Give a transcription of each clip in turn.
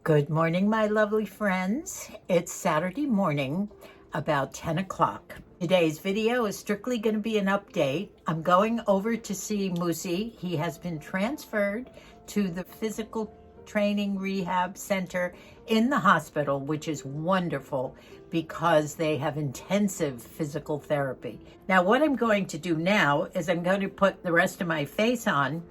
Good morning, my lovely friends. It's Saturday morning, about 10 o'clock. Today's video is strictly going to be an update. I'm going over to see Moosey. He has been transferred to the physical training rehab center in the hospital, which is wonderful because they have intensive physical therapy. Now, what I'm going to do now is I'm going to put the rest of my face on,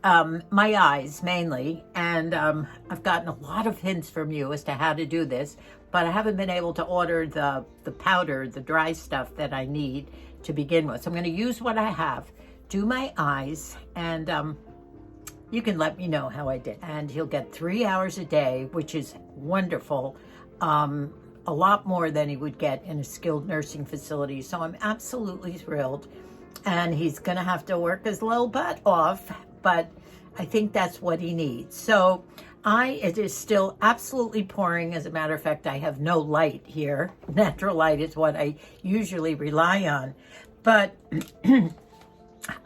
my eyes mainly, and I've gotten a lot of hints from you as to how to do this, but I haven't been able to order the powder, the dry stuff that I need to begin with. So I'm going to use what I have, do my eyes, and you can let me know how I did. And he'll get 3 hours a day, which is wonderful. A lot more than he would get in a skilled nursing facility. So I'm absolutely thrilled. And he's going to have to work his little butt off, but I think that's what he needs. So it is still absolutely pouring. As a matter of fact, I have no light here. Natural light is what I usually rely on. But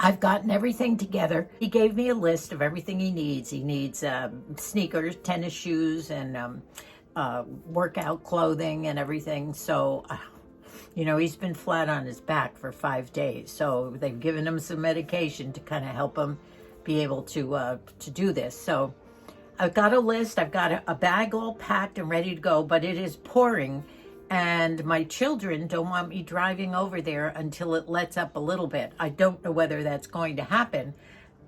I've gotten everything together. He gave me a list of everything he needs. He needs sneakers, tennis shoes, and workout clothing and everything. So, you know, he's been flat on his back for 5 days. So they've given him some medication to kind of help him be able to do this. So I've got a list. I've got a bag all packed and ready to go, but it is pouring. And my children don't want me driving over there until it lets up a little bit. I don't know whether that's going to happen,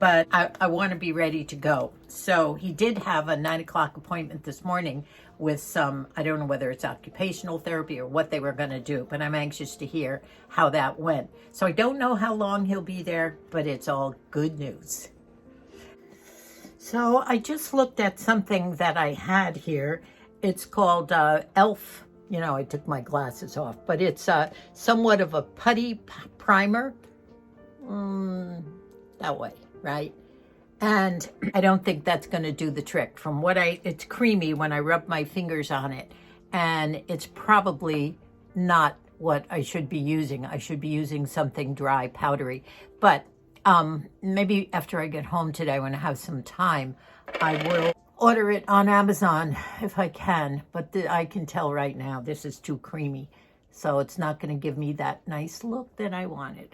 but I want to be ready to go. So he did have a 9 o'clock appointment this morning with some, I don't know whether it's occupational therapy or what they were going to do, but I'm anxious to hear how that went. So I don't know how long he'll be there, but it's all good news. So I just looked at something that I had here. It's called ELF. You know, I took my glasses off, but it's somewhat of a putty primer. That way, right? And I don't think that's going to do the trick. From what it's creamy when I rub my fingers on it, and it's probably not what I should be using. I should be using something dry, powdery. But maybe after I get home today, when I have some time, I will order it on Amazon if I can. But I can tell right now this is too creamy, so it's not going to give me that nice look that I wanted.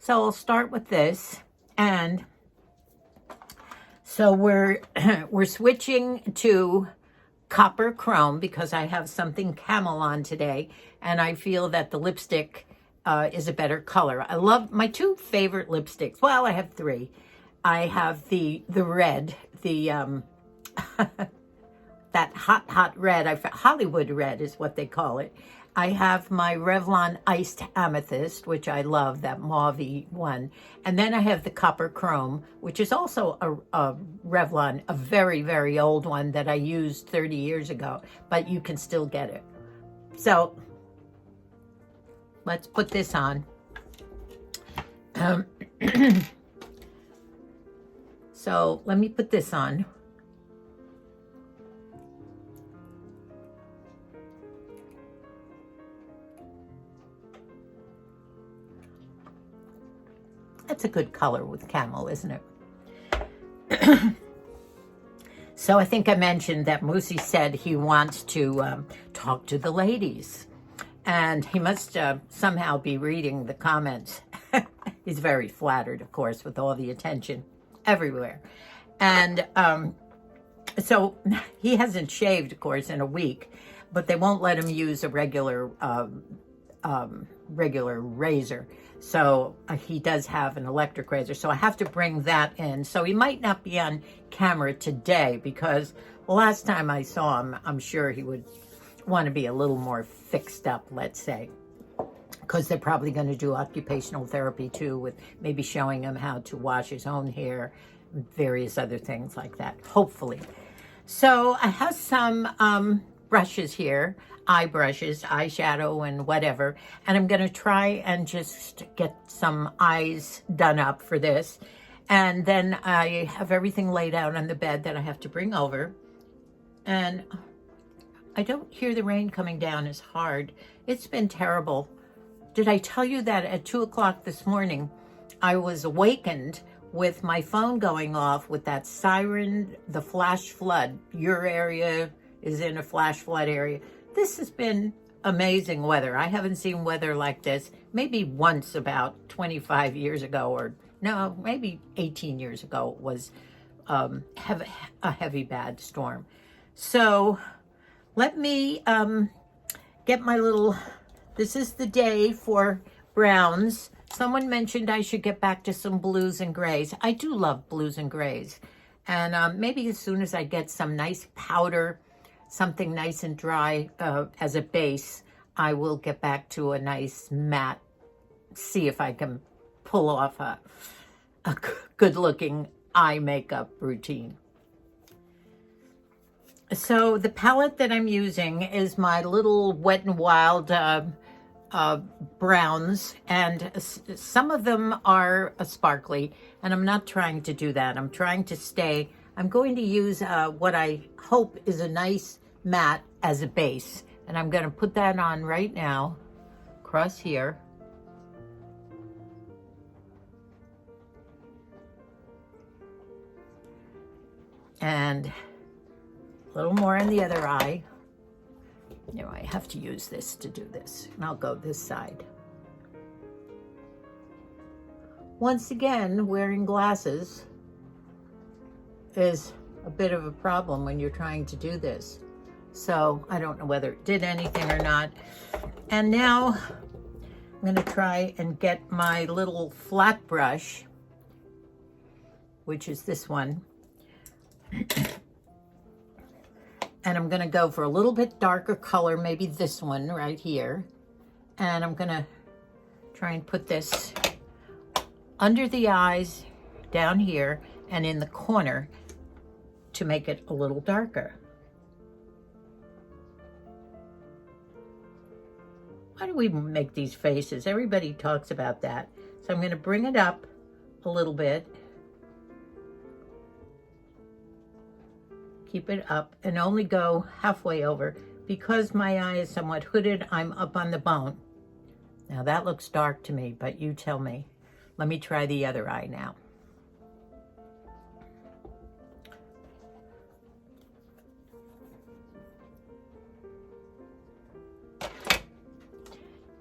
So I'll start with this, and so we're switching to copper chrome because I have something camel on today, and I feel that the lipstick is a better color. I love my two favorite lipsticks. Well, I have three. I have the red, that hot red. Hollywood red is what they call it. I have my Revlon Iced Amethyst, which I love, that mauve-y one. And then I have the Copper Chrome, which is also a Revlon, a very, very old one that I used 30 years ago, but you can still get it. So let's put this on. So let me put this on. That's a good color with camel, isn't it? So I think I mentioned that Moosey said he wants to talk to the ladies. And he must somehow be reading the comments. He's very flattered, of course, with all the attention everywhere. And so he hasn't shaved, of course, in a week, but they won't let him use a regular razor. So he does have an electric razor. So I have to bring that in. So he might not be on camera today because last time I saw him, I'm sure he would want to be a little more fixed up, let's say, because they're probably going to do occupational therapy too, with maybe showing him how to wash his own hair, various other things like that, hopefully. So I have some brushes here, eye brushes, eyeshadow and whatever, and I'm going to try and just get some eyes done up for this. And then I have everything laid out on the bed that I have to bring over. And I don't hear the rain coming down as hard. It's been terrible. Did I tell you that at 2 o'clock this morning, I was awakened with my phone going off with that siren, the flash flood, your area, is in a flash flood area. This has been amazing weather. I haven't seen weather like this maybe once about 25 years ago, or no, maybe 18 years ago was a heavy bad storm. So let me get my little, this is the day for browns. Someone mentioned I should get back to some blues and grays. I do love blues and grays. And maybe as soon as I get some nice powder, something nice and dry as a base, I will get back to a nice matte, see if I can pull off a good-looking eye makeup routine. So the palette that I'm using is my little Wet n Wild browns, and some of them are sparkly, and I'm not trying to do that. I'm trying to stay, I'm going to use what I hope is a nice matte as a base, and I'm going to put that on right now across here. And a little more in the other eye. You know, I have to use this to do this. And I'll go this side. Once again, wearing glasses is a bit of a problem when you're trying to do this. So I don't know whether it did anything or not. And now I'm going to try and get my little flat brush, which is this one. And I'm going to go for a little bit darker color, maybe this one right here. And I'm going to try and put this under the eyes, down here, and in the corner to make it a little darker. Why do we make these faces? Everybody talks about that. So I'm going to bring it up a little bit. Keep it up and only go halfway over. Because my eye is somewhat hooded, I'm up on the bone. Now that looks dark to me, but you tell me. Let me try the other eye now.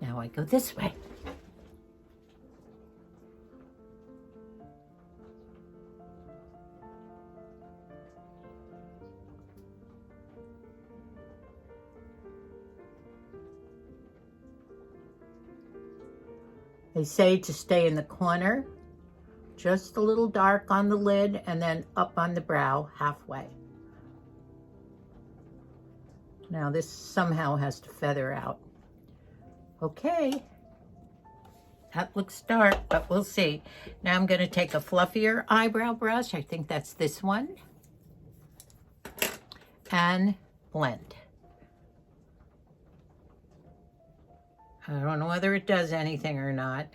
Now I go this way. They say to stay in the corner, just a little dark on the lid, and then up on the brow halfway. Now this somehow has to feather out. Okay, that looks dark, but we'll see. Now I'm going to take a fluffier eyebrow brush. I think that's this one. And blend. I don't know whether it does anything or not.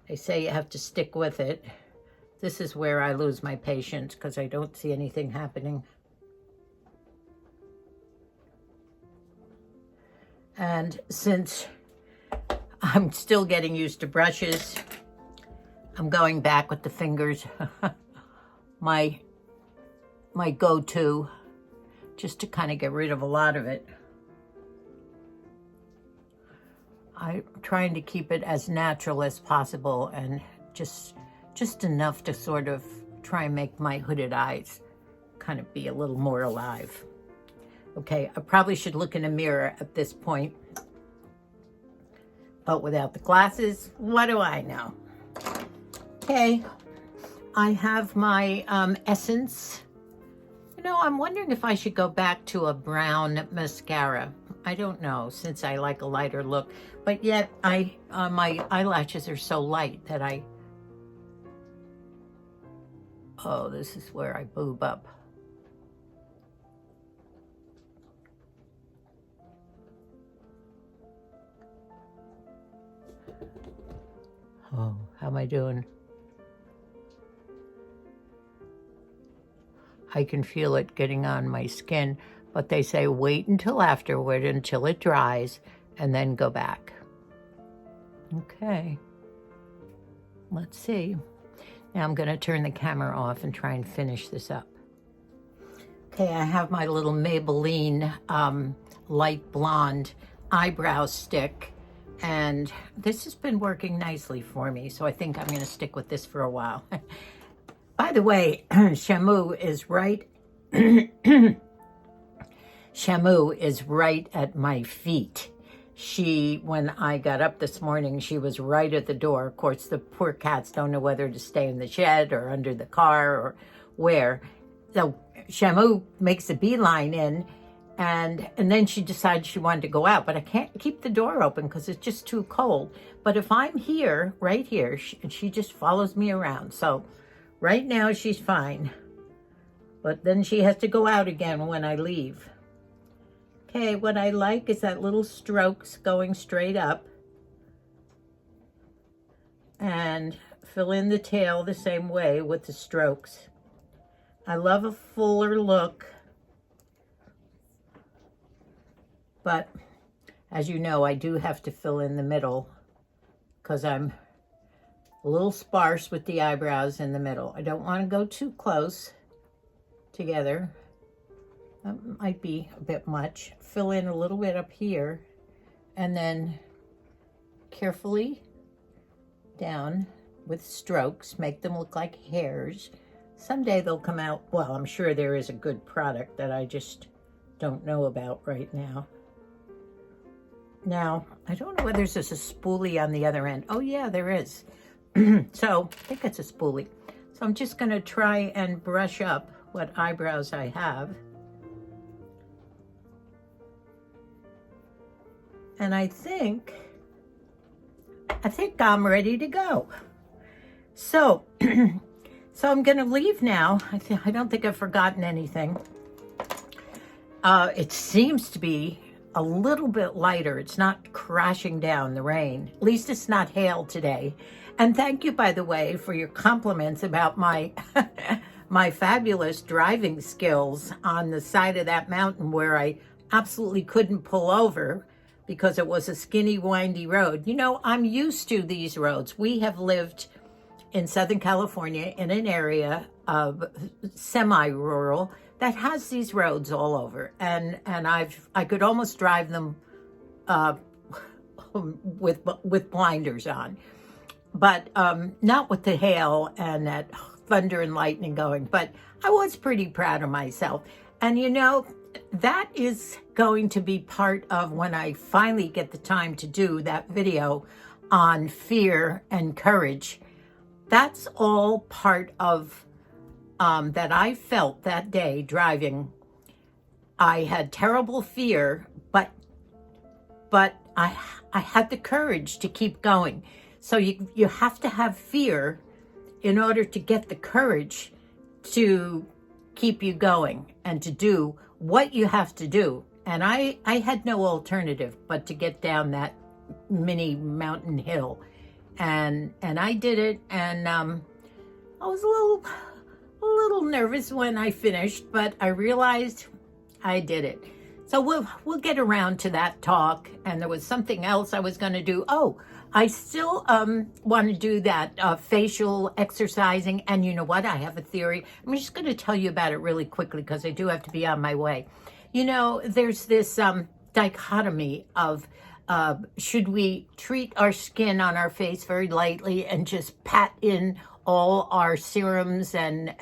They say you have to stick with it. This is where I lose my patience because I don't see anything happening. And since I'm still getting used to brushes, I'm going back with the fingers. my go-to, just to kind of get rid of a lot of it. I'm trying to keep it as natural as possible and just enough to sort of try and make my hooded eyes kind of be a little more alive. Okay, I probably should look in a mirror at this point, but without the glasses, what do I know? Okay, I have my Essence. You know, I'm wondering if I should go back to a brown mascara. I don't know, since I like a lighter look, but yet my eyelashes are so light that oh, this is where I boob up. Oh, how am I doing? I can feel it getting on my skin, but they say wait until afterward, until it dries, and then go back. Okay, let's see. Now I'm going to turn the camera off and try and finish this up. Okay, I have my little Maybelline light blonde eyebrow stick, and this has been working nicely for me, so I think I'm going to stick with this for a while. By the way, Shamu is right Shamu is right at my feet. When I got up this morning, she was right at the door. Of course, the poor cats don't know whether to stay in the shed or under the car or where. So Shamu makes a beeline in, and then she decides she wanted to go out, but I can't keep the door open because it's just too cold. But if I'm here, right here, she just follows me around. So right now she's fine, but then she has to go out again when I leave. Okay, what I like is that little strokes going straight up, and fill in the tail the same way with the strokes. I love a fuller look, but as you know, I do have to fill in the middle because I'm a little sparse with the eyebrows in the middle. I don't want to go too close together. That might be a bit much. Fill in a little bit up here, and then carefully down with strokes, make them look like hairs. Someday they'll come out. Well, I'm sure there is a good product that I just don't know about right now. Now, I don't know whether there's a spoolie on the other end. Oh yeah, there is. So I think it's a spoolie. So I'm just going to try and brush up what eyebrows I have. And I think I'm ready to go. So, so I'm going to leave now. I don't think I've forgotten anything. It seems to be a little bit lighter. It's not crashing down, the rain. At least it's not hail today. And thank you, by the way, for your compliments about my my fabulous driving skills on the side of that mountain where I absolutely couldn't pull over because it was a skinny, windy road. You know, I'm used to these roads. We have lived in Southern California in an area of semi-rural that has these roads all over, and I could almost drive them with blinders on, but not with the hail and that thunder and lightning going. But I was pretty proud of myself, and you know, that is going to be part of when I finally get the time to do that video on fear and courage. That's all part of that I felt that day driving. I had terrible fear, but I had the courage to keep going. So you have to have fear in order to get the courage to keep you going and to do what you have to do. And I had no alternative but to get down that mini mountain hill, and I did it. And I was a little nervous when I finished, but I realized I did it. So we'll get around to that talk. And there was something else I was going to do. Oh, I still want to do that facial exercising. And you know what? I have a theory. I'm just going to tell you about it really quickly because I do have to be on my way. You know, there's this dichotomy of should we treat our skin on our face very lightly and just pat in all our serums and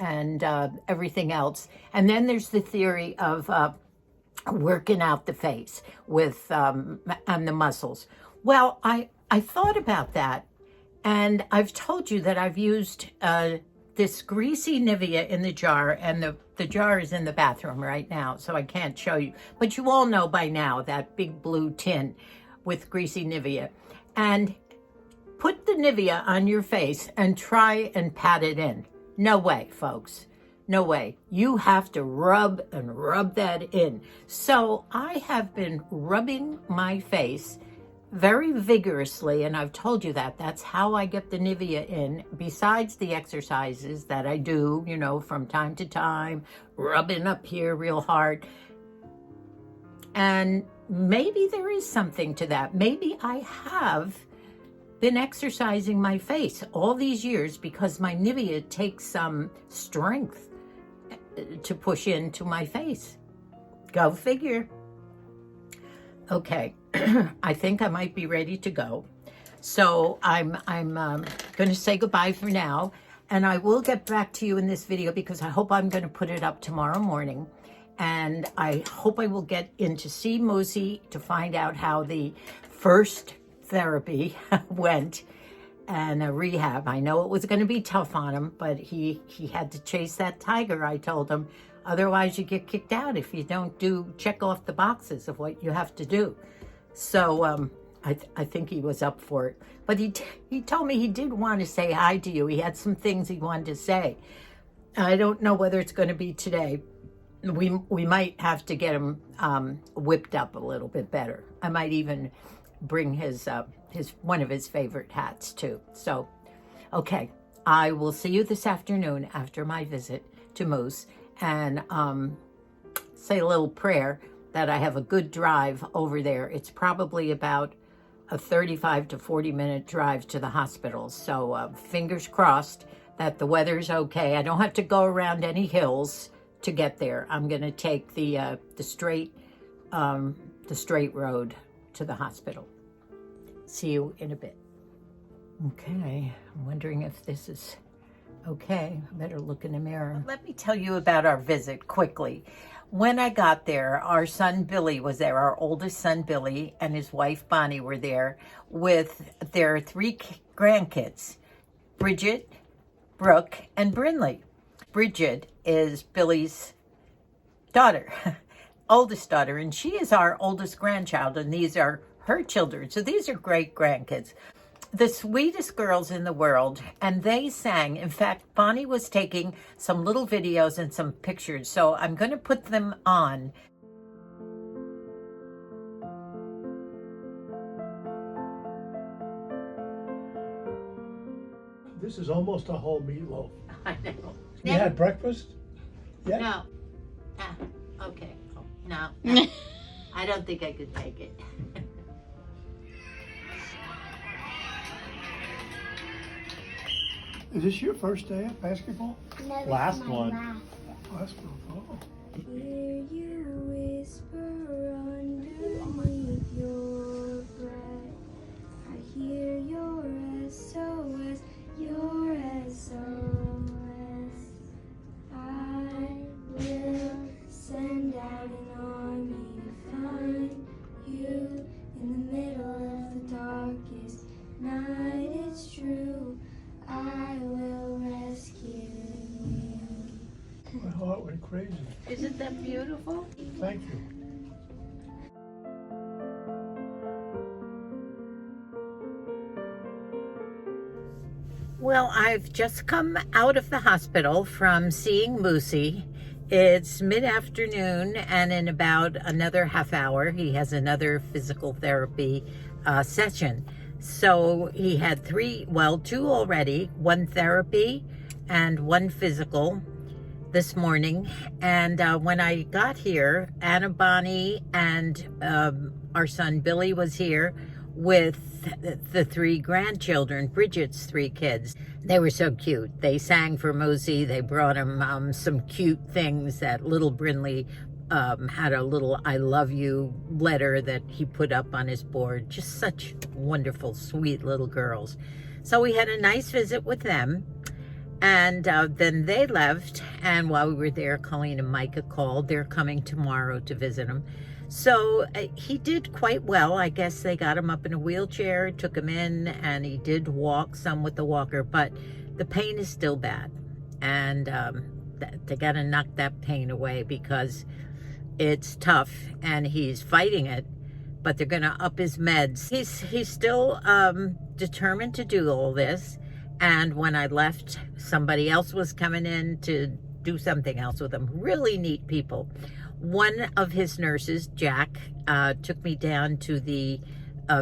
everything else. And then there's the theory of working out the face with and the muscles. Well, I thought about that, and I've told you that I've used this greasy Nivea in the jar, and the jar is in the bathroom right now, so I can't show you. But you all know by now that big blue tin with greasy Nivea. And put the Nivea on your face and try and pat it in. No way, folks. No way. You have to rub and rub that in. So I have been rubbing my face very vigorously, and I've told you that. That's how I get the Nivea in, besides the exercises that I do, you know, from time to time, rubbing up here real hard. And maybe there is something to that. Maybe I have been exercising my face all these years because my Nivea takes some strength. to push into my face. Go figure. Okay, I think I might be ready to go. So I'm going to say goodbye for now, and I will get back to you in this video because I hope I'm going to put it up tomorrow morning. And I hope I will get in to see Moosey to find out how the first therapy went and a rehab. I know it was going to be tough on him, but he had to chase that tiger, I told him. Otherwise, you get kicked out if you don't check off the boxes of what you have to do. So I think he was up for it. But he told me he did want to say hi to you. He had some things he wanted to say. I don't know whether it's going to be today. We might have to get him whipped up a little bit better. I might even bring his one of his favorite hats too. So, okay, I will see you this afternoon after my visit to Moose, and say a little prayer that I have a good drive over there. It's probably about a 35 to 40 minute drive to the hospital. So fingers crossed that the weather's okay. I don't have to go around any hills to get there. I'm going to take the straight road to the hospital. See you in a bit. Okay, I'm wondering if this is okay. I better look in the mirror. Let me tell you about our visit quickly. When I got there, our son Billy was there. Our oldest son Billy and his wife Bonnie were there with their 3 grandkids, Bridget, Brooke, and Brinley. Bridget is Billy's daughter, oldest daughter, and she is our oldest grandchild, and these are her children. So these are great grandkids. The sweetest girls in the world, and they sang. In fact, Bonnie was taking some little videos and some pictures, so I'm going to put them on. This is almost a whole meatloaf. I know. You had breakfast? Yeah. No. Okay. Oh, no. I don't think I could take it. Is this your first day of basketball? No, Last one. Last one. Oh. Hear you whisper underneath your breath. I hear your SOS, your SOS. I will send out an army to find you in the middle of the darkest night. It's true, I will rescue you. My heart went crazy. Isn't that beautiful? Thank you. Well, I've just come out of the hospital from seeing Moosey. It's mid-afternoon, and in about another half hour, he has another physical therapy session. So he had 2 already, 1 therapy and 1 physical this morning. And when I got here, Anna, Bonnie, and our son Billy was here with the 3 grandchildren, Bridget's 3 kids. They were so cute. They sang for Moosey. They brought him some cute things. That little Brinley had a little I love you letter that he put up on his board. Just such wonderful, sweet little girls. So we had a nice visit with them. And then they left. And while we were there, Colleen and Micah called. They're coming tomorrow to visit him. So he did quite well. I guess they got him up in a wheelchair, took him in, and he did walk some with the walker, but the pain is still bad. And they got to knock that pain away because it's tough and he's fighting it, but they're going to up his meds. He's still determined to do all this. And when I left, somebody else was coming in to do something else with him. Really neat people. One of his nurses, Jack, took me down to the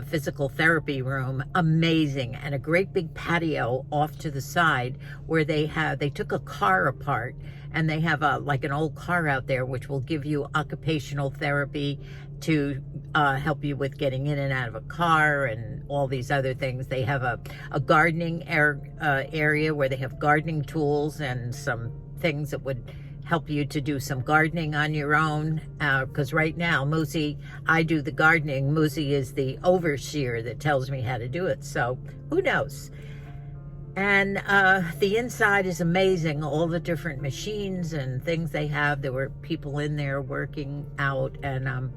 physical therapy room. Amazing. And a great big patio off to the side where they took a car apart, and they have like an old car out there which will give you occupational therapy to help you with getting in and out of a car and all these other things. They have a gardening area where they have gardening tools and some things that would help you to do some gardening on your own, because right now, Moosey, I do the gardening. Moosey is the overseer that tells me how to do it, so who knows? And the inside is amazing, all the different machines and things they have. There were people in there working out, and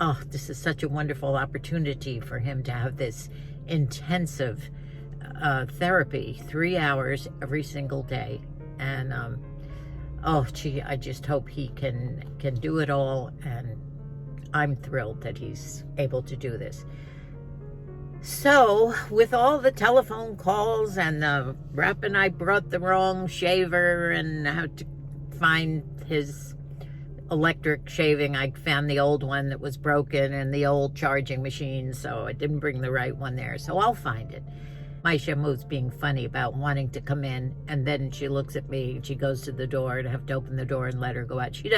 oh, this is such a wonderful opportunity for him to have this intensive therapy, 3 hours every single day. And oh gee, I just hope he can do it all, and I'm thrilled that he's able to do this. So with all the telephone calls and the rep and I brought the wrong shaver and how to find his electric shaving, I found the old one that was broken and the old charging machine, so I didn't bring the right one there, so I'll find it. My Shamu's being funny about wanting to come in, and then she looks at me and she goes to the door, and I have to open the door and let her go out. He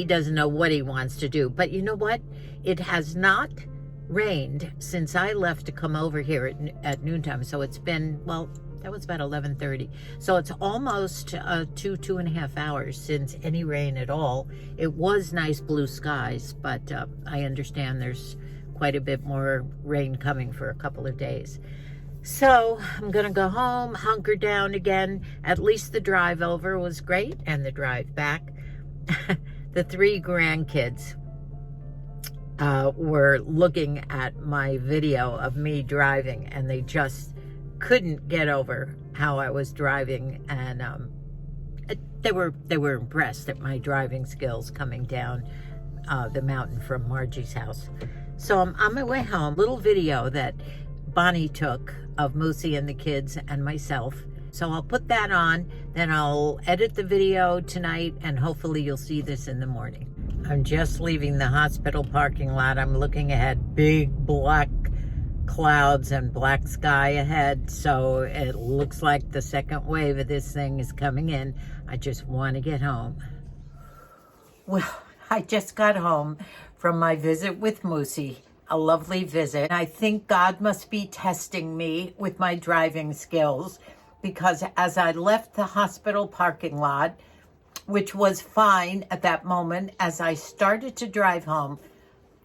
doesn't know what he wants to do. But you know what? It has not rained since I left to come over here at noontime. So it's been, well, that was about 11:30. So it's almost 2.5 hours since any rain at all. It was nice blue skies, but I understand there's quite a bit more rain coming for a couple of days. So I'm gonna go home, hunker down again. At least the drive over was great, and the drive back. The 3 grandkids were looking at my video of me driving, and they just couldn't get over how I was driving, and they were impressed at my driving skills coming down the mountain from Margie's house. So I'm on my way home. Little video that Bonnie took of Moosey and the kids and myself. So I'll put that on, then I'll edit the video tonight, and hopefully you'll see this in the morning. I'm just leaving the hospital parking lot. I'm looking ahead, big black clouds and black sky ahead, so it looks like the second wave of this thing is coming in. I just want to get home. Well, I just got home from my visit with Moosey. A lovely visit. I think God must be testing me with my driving skills, because as I left the hospital parking lot, which was fine at that moment, as I started to drive home,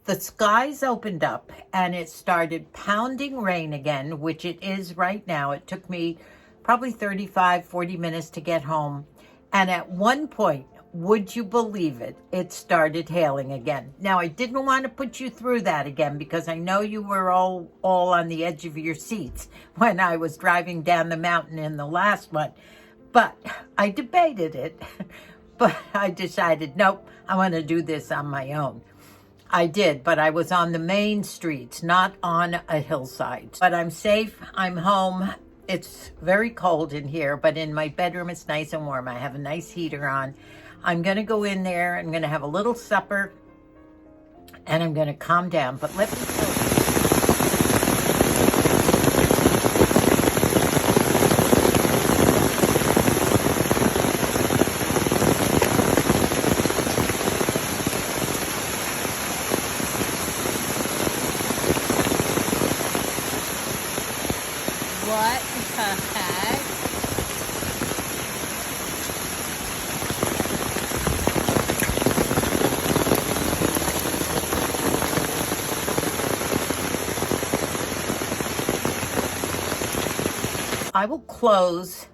the skies opened up and it started pounding rain again, which it is right now. It took me probably 35-40 minutes to get home. And at one point, would you believe it, it started hailing again. Now, I didn't want to put you through that again, because I know you were all on the edge of your seats when I was driving down the mountain in the last one. But I debated it. But I decided, nope, I want to do this on my own. I did, but I was on the main streets, not on a hillside. But I'm safe, I'm home. It's very cold in here, but in my bedroom it's nice and warm. I have a nice heater on. I'm going to go in there, I'm going to have a little supper, and I'm going to calm down. But let me tell you. What the heck? I will close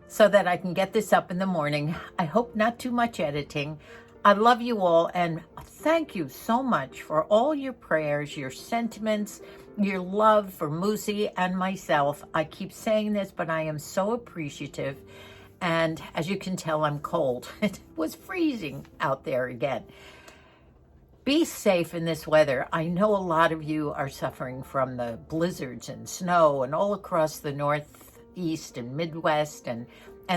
so that I can get this up in the morning. I hope not too much editing. I love you all, and thank you so much for all your prayers, your sentiments, your love for Moosey and myself. I keep saying this, but I am so appreciative. And as you can tell, I'm cold. It was freezing out there again. Be safe in this weather. I know a lot of you are suffering from the blizzards and snow and all across the Northeast and Midwest, and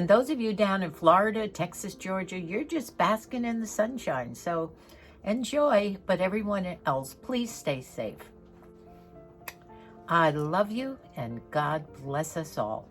those of you down in Florida, Texas, Georgia, you're just basking in the sunshine. So enjoy, but everyone else, please stay safe. I love you, and God bless us all.